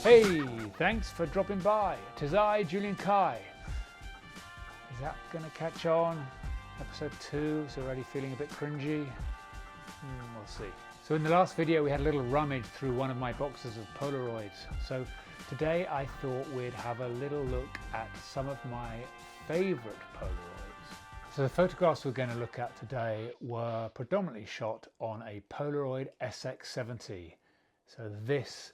Hey, thanks for dropping by. 'Tis I, Julian Kai. Is that going to catch on? Episode 2 is already feeling a bit cringy. We'll see. So in the last video we had a little rummage through one of my boxes of Polaroids. So today I thought we'd have a little look at some of my favourite Polaroids. So the photographs we're going to look at today were predominantly shot on a Polaroid SX70. So this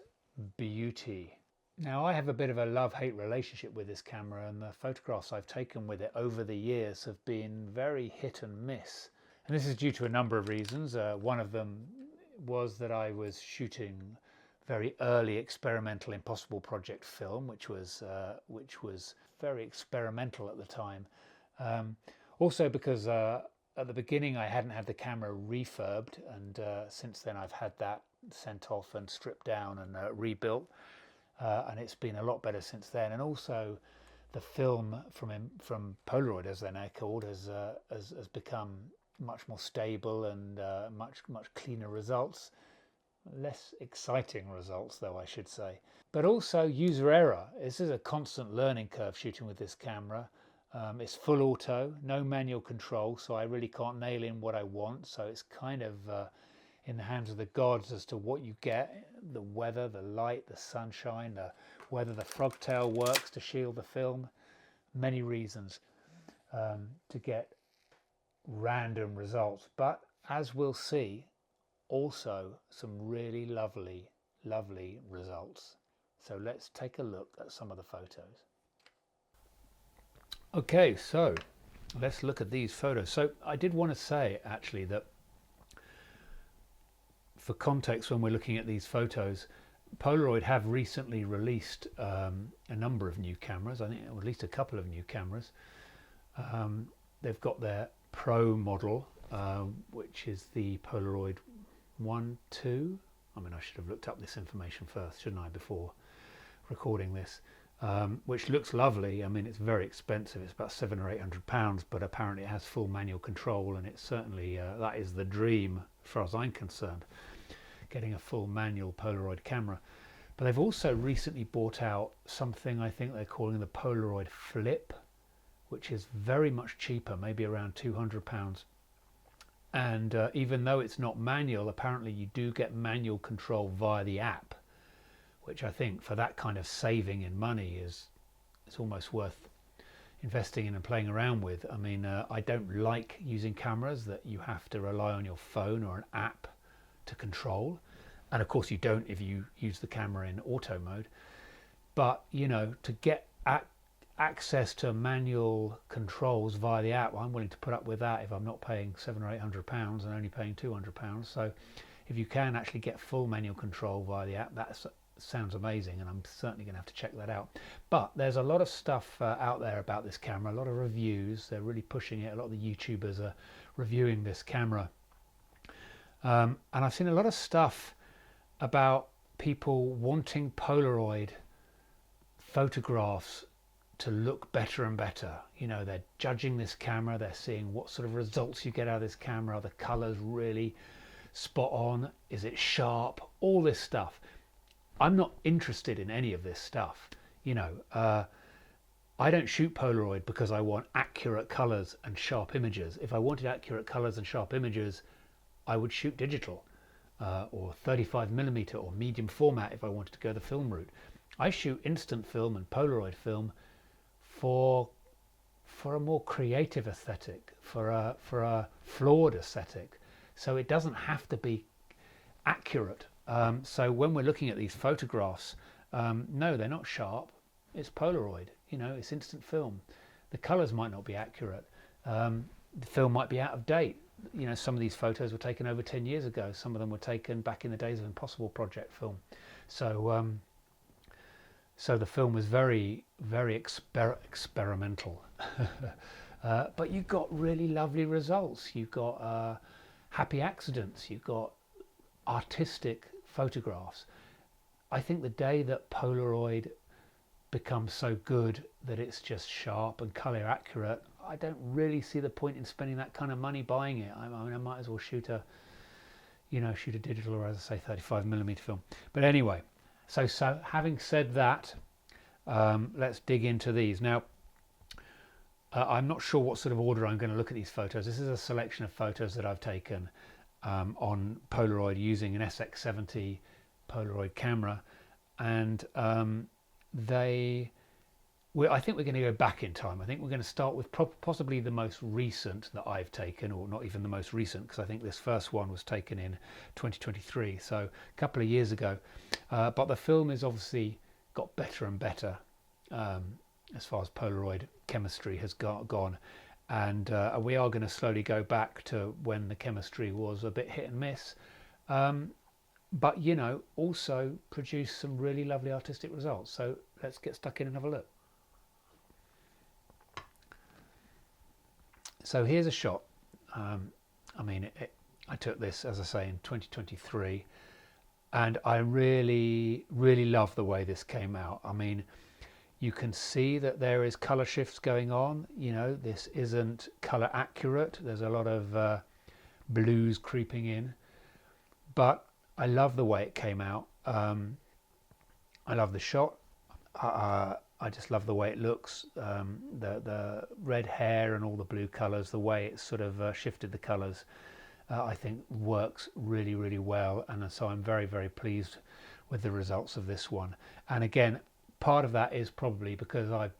beauty. Now I have a bit of a love-hate relationship with this camera, and the photographs I've taken with it over the years have been very hit and miss. And this is due to a number of reasons. One of them was that I was shooting very early experimental Impossible Project film, which was very experimental at the time. Also because at the beginning I hadn't had the camera refurbed, and since then I've had that sent off and stripped down and rebuilt, and it's been a lot better since then. And also the film from Polaroid, as they're now called, has become much more stable and much cleaner results, less exciting results though, I should say. But also user error. This is a constant learning curve shooting with this camera. It's full auto, no manual control, so I really can't nail in what I want. So it's kind of in the hands of the gods as to what you get, the weather, the light, the sunshine, whether the frog tail works to shield the film. Many reasons to get random results. But as we'll see, also some really lovely results. So let's take a look at some of the photos. Okay, so let's look at these photos. So I did want to say actually that for context, when we're looking at these photos, Polaroid have recently released a number of new cameras. I think at least a couple of new cameras. They've got their Pro model, which is the Polaroid 1, 2. I mean, I should have looked up this information first, shouldn't I, before recording this? Which looks lovely. I mean, it's very expensive. It's about £700 or £800, but apparently it has full manual control, and it's certainly that is the dream as far as I'm concerned, getting a full manual Polaroid camera. But they've also recently bought out something I think they're calling the Polaroid Flip, which is very much cheaper, maybe around £200. And even though it's not manual, apparently you do get manual control via the app, which I think for that kind of saving in money is almost worth investing in and playing around with. I mean, I don't like using cameras that you have to rely on your phone or an app to control, and of course you don't if you use the camera in auto mode. But you know, to get access to manual controls via the app, I'm willing to put up with that if I'm not paying £700 or £800 and only paying £200. So if you can actually get full manual control via the app, that sounds amazing, and I'm certainly going to have to check that out. But there's a lot of stuff out there about this camera, a lot of reviews. They're really pushing it. A lot of the YouTubers are reviewing this camera, and I've seen a lot of stuff about people wanting Polaroid photographs to look better and better. You know, they're judging this camera, they're seeing what sort of results you get out of this camera. Are the colors really spot on? Is it sharp? All this stuff. I'm not interested in any of this stuff. You know, I don't shoot Polaroid because I want accurate colors and sharp images. If I wanted accurate colors and sharp images, I would shoot digital or 35mm or medium format if I wanted to go the film route. I shoot instant film and Polaroid film for a more creative aesthetic, for a flawed aesthetic. So it doesn't have to be accurate. So when we're looking at these photographs, no, they're not sharp. It's Polaroid, you know, it's instant film. The colors might not be accurate. The film might be out of date. You know, some of these photos were taken over 10 years ago. Some of them were taken back in the days of Impossible Project film. So so the film was very experimental. But you got really lovely results. You got happy accidents. You got artistic photographs. I think the day that Polaroid becomes so good that it's just sharp and color accurate, I don't really see the point in spending that kind of money buying it. I mean, I might as well shoot a digital, or as I say, 35mm film. But anyway, So having said that, let's dig into these now. I'm not sure what sort of order I'm going to look at these photos. This is a selection of photos that I've taken on Polaroid using an SX70 Polaroid camera, and I think we're going to go back in time. I think we're going to start with possibly the most recent that I've taken, or not even the most recent, because I think this first one was taken in 2023, so a couple of years ago. But the film has obviously got better and better as far as Polaroid chemistry has gone, and we are going to slowly go back to when the chemistry was a bit hit and miss, but you know, also produce some really lovely artistic results. So let's get stuck in and have a look. So here's a shot. I mean, I took this, as I say, in 2023, and I really love the way this came out. I mean, you can see that there is color shifts going on. You know, this isn't color accurate. There's a lot of blues creeping in, but I love the way it came out. I love the shot. I just love the way it looks, the red hair and all the blue colours, the way it sort of shifted the colours, I think works really well, and so I'm very pleased with the results of this one. And again, part of that is probably because I've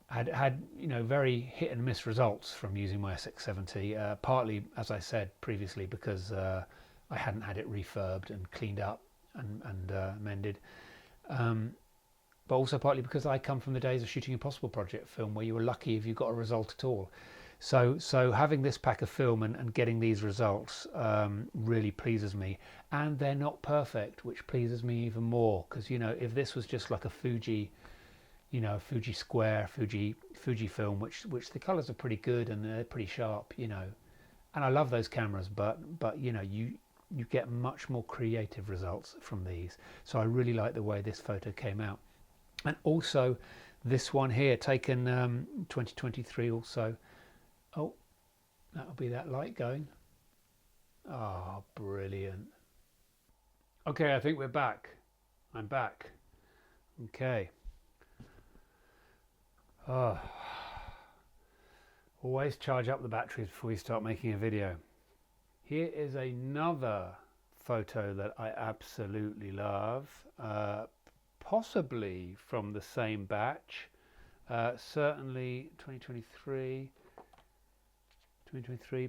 had you know, very hit and miss results from using my SX70, partly, as I said previously, because I hadn't had it refurbed and cleaned up and mended, but also partly because I come from the days of shooting Impossible Project film, where you were lucky if you got a result at all. So having this pack of film and getting these results really pleases me, and they're not perfect, which pleases me even more, because you know, if this was just like a Fuji, you know, Fuji Square, Fuji film, which the colours are pretty good and they're pretty sharp, you know, and I love those cameras, but you know, you get much more creative results from these. So I really like the way this photo came out. And also this one here, taken 2023 also. Oh, that'll be that light going. Oh, brilliant. Okay, I think we're back. I'm back. Okay. Oh, always charge up the batteries before you start making a video. Here is another photo that I absolutely love. Possibly from the same batch, certainly 2023,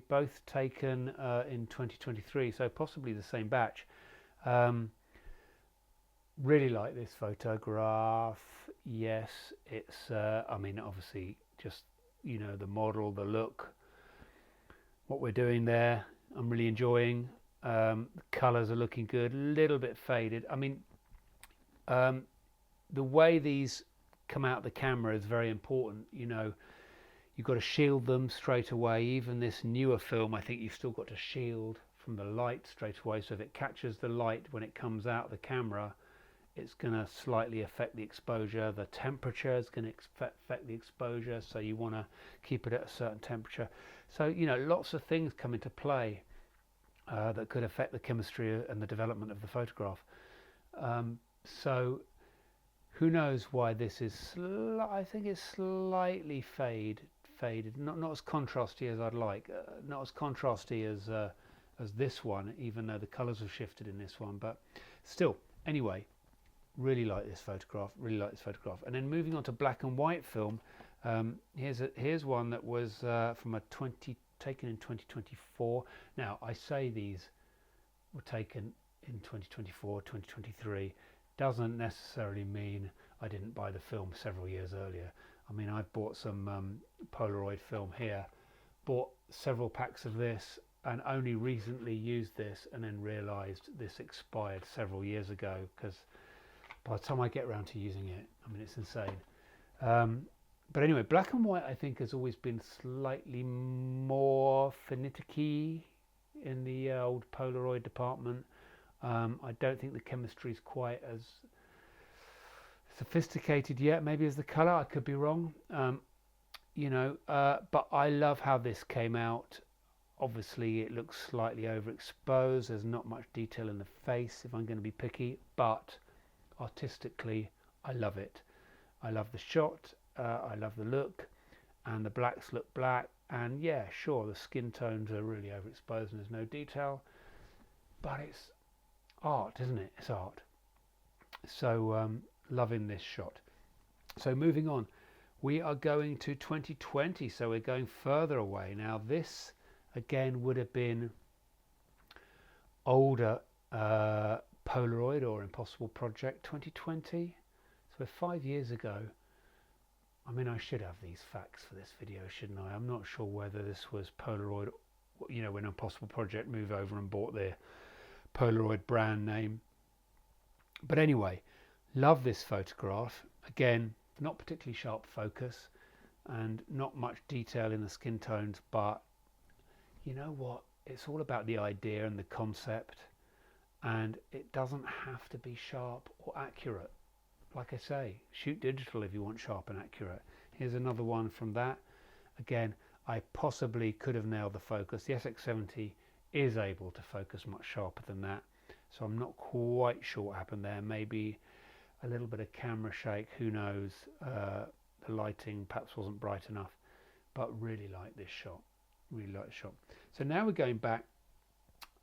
both taken in 2023, so possibly the same batch. Really like this photograph. Yes, it's I mean, obviously, just, you know, the model, the look, what we're doing there, I'm really enjoying. The colors are looking good, a little bit faded. I mean, the way these come out the camera is very important. You know, you've got to shield them straight away. Even this newer film, I think you've still got to shield from the light straight away. So if it catches the light when it comes out the camera, it's going to slightly affect the exposure. The temperature is going to affect the exposure, so you want to keep it at a certain temperature. So, you know, lots of things come into play that could affect the chemistry and the development of the photograph. So who knows why this is I think it's slightly faded, not as contrasty as I'd like, not as contrasty as this one, even though the colors have shifted in this one, but still, anyway, really like this photograph, And then moving on to black and white film, here's one that was from taken in 2024. Now, I say these were taken in 2024, 2023, doesn't necessarily mean I didn't buy the film several years earlier. I mean, I've bought some Polaroid film here, bought several packs of this, and only recently used this, and then realized this expired several years ago, because by the time I get around to using it, I mean, it's insane. But anyway, black and white, I think, has always been slightly more finicky in the old Polaroid department. I don't think the chemistry is quite as sophisticated yet, maybe as the color. I could be wrong, you know, but I love how this came out. Obviously it looks slightly overexposed, there's not much detail in the face if I'm going to be picky, but artistically I love it. I love the shot, I love the look, and the blacks look black, and yeah, sure, the skin tones are really overexposed and there's no detail, but it's art, isn't it? It's art. So loving this shot. So moving on, we are going to 2020, so we're going further away. Now this again would have been older Polaroid or Impossible Project 2020, so 5 years ago. I mean, I should have these facts for this video, shouldn't I? I'm not sure whether this was Polaroid, you know, when Impossible Project moved over and bought their Polaroid brand name. But anyway, love this photograph. Again, not particularly sharp focus and not much detail in the skin tones, but you know what? It's all about the idea and the concept, and it doesn't have to be sharp or accurate. Like I say, shoot digital if you want sharp and accurate. Here's another one from that. Again, I possibly could have nailed the focus. The SX70 is able to focus much sharper than that, so I'm not quite sure what happened there. Maybe a little bit of camera shake, who knows. The lighting perhaps wasn't bright enough, but really like this shot, really like the shot. So now we're going back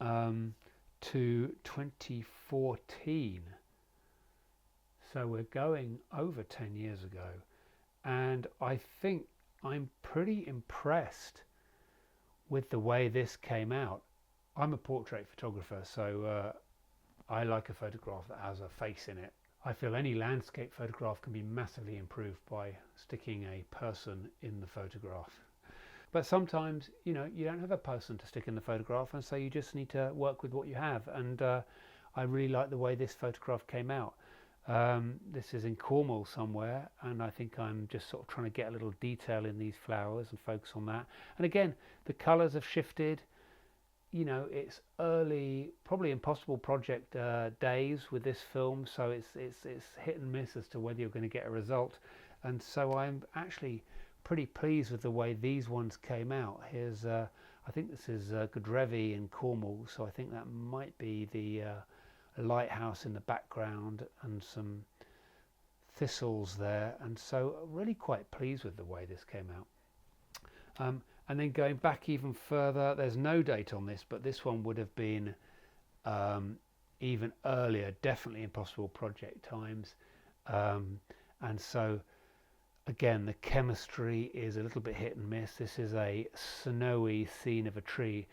to 2014. So we're going over 10 years ago, and I think I'm pretty impressed with the way this came out. I'm a portrait photographer, so I like a photograph that has a face in it. I feel any landscape photograph can be massively improved by sticking a person in the photograph. But sometimes, you know, you don't have a person to stick in the photograph, and so you just need to work with what you have. And I really like the way this photograph came out. This is in Cornwall somewhere, and I think I'm just sort of trying to get a little detail in these flowers and focus on that. And again, the colours have shifted. You know, it's early, probably Impossible Project days with this film, so it's hit and miss as to whether you're going to get a result. And so I'm actually pretty pleased with the way these ones came out. Here's, I think this is Godrevy in Cornwall, so I think that might be the lighthouse in the background and some thistles there, and so really quite pleased with the way this came out. And then going back even further, there's no date on this, but this one would have been even earlier, definitely Impossible Project times. And so again, the chemistry is a little bit hit and miss. This is a snowy scene of a tree.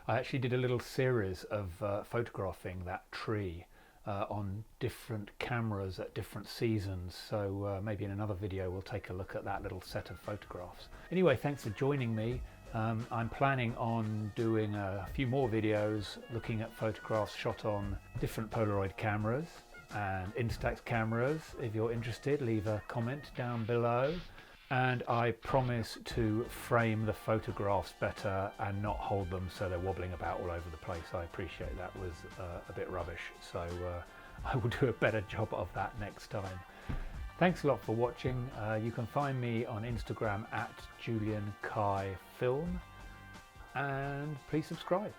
I actually did a little series of photographing that tree on different cameras at different seasons, so maybe in another video we'll take a look at that little set of photographs. Anyway, thanks for joining me. I'm planning on doing a few more videos looking at photographs shot on different Polaroid cameras and Instax cameras. If you're interested, leave a comment down below, and I promise to frame the photographs better and not hold them so they're wobbling about all over the place. I appreciate that was a bit rubbish, so I will do a better job of that next time. Thanks a lot for watching. You can find me on Instagram at Julian Kai Film, and please subscribe.